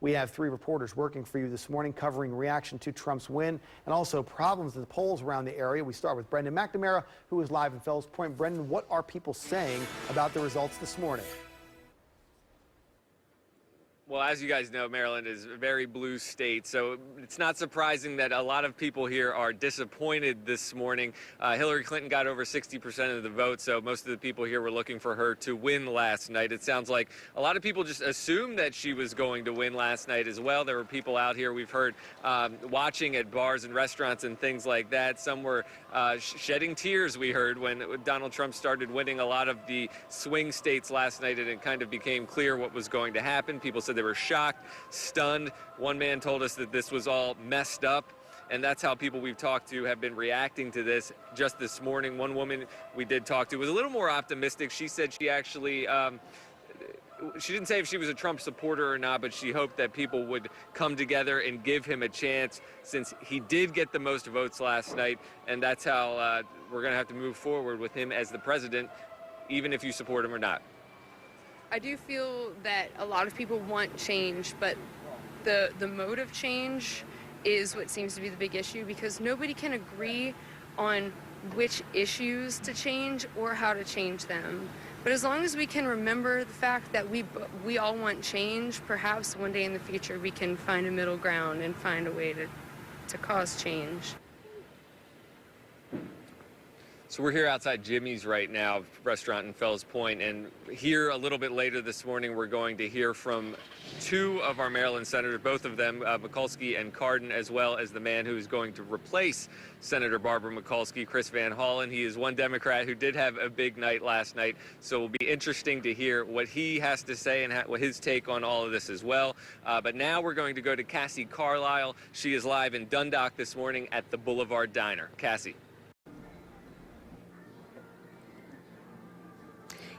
We have 3 reporters working for you this morning covering reaction to Trump's win and also problems at the polls around the area. We start with Brendan McNamara, who is live in Fells Point. Brendan, what are people saying about the results this morning? Well, as you guys know, Maryland is a very blue state, so it's not surprising that a lot of people here are disappointed this morning. Hillary Clinton got over 60% of the vote, so most of the people here were looking for her to win last night. It sounds like a lot of people just assumed that she was going to win last night as well. There were people out here we've heard watching at bars and restaurants and things like that. Some were shedding tears, we heard, when Donald Trump started winning a lot of the swing states last night, and it kind of became clear what was going to happen. People said they were shocked, stunned. One man told us that this was all messed up, and that's how people we've talked to have been reacting to this just this morning. One woman we did talk to was a little more optimistic. She said she actually, she didn't say if she was a Trump supporter or not, but she hoped that people would come together and give him a chance since he did get the most votes last night, and that's how we're going to have to move forward with him as the president, even if you support him or not. I do feel that a lot of people want change, but the mode of change is what seems to be the big issue, because nobody can agree on which issues to change or how to change them. But as long as we can remember the fact that we all want change, perhaps one day in the future we can find a middle ground and find a way to cause change. So we're here outside Jimmy's right now, restaurant in Fells Point, and here a little bit later this morning we're going to hear from 2 of our Maryland senators, both of them, Mikulski and Cardin, as well as the man who is going to replace Senator Barbara Mikulski, Chris Van Hollen. He is one Democrat who did have a big night last night, so it'll be interesting to hear what he has to say and what his take on all of this as well. But now we're going to go to Cassie Carlisle. She is live in Dundalk this morning at the Boulevard Diner. Cassie.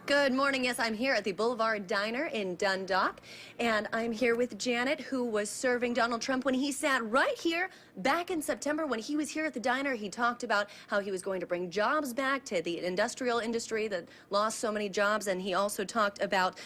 Good morning. Yes, I'm here at the Boulevard Diner in Dundalk, and I'm here with Janet, who was serving Donald Trump when he sat right here back in September. When he was here at the diner, he talked about how he was going to bring jobs back to the industrial industry that lost so many jobs, and he also talked about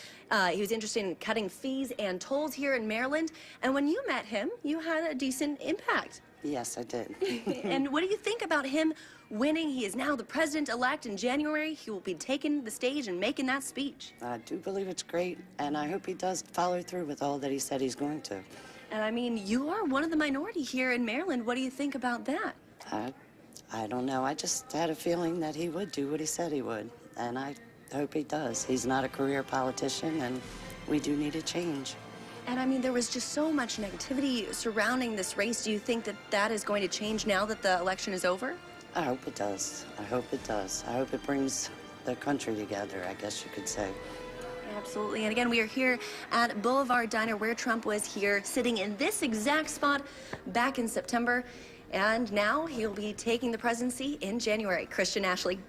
he was interested in cutting fees and tolls here in Maryland. And when you met him, you had a decent impact. Yes, I did. And what do you think about him winning? He is now the president-elect in January. He will be taking the stage and making that speech. I do believe it's great, and I hope he does follow through with all that he said he's going to. And I mean, you are one of the minority here in Maryland. What do you think about that? I don't know. I just had a feeling that he would do what he said he would, and I hope he does. He's not a career politician, and we do need a change. And I mean, there was just so much negativity surrounding this race. Do you think that that is going to change now that the election is over? I hope it does. I hope it does. I hope it brings the country together, I guess you could say. Absolutely. And again, we are here at Boulevard Diner, where Trump was here, sitting in this exact spot back in September. And now he'll be taking the presidency in January. Christian Ashley.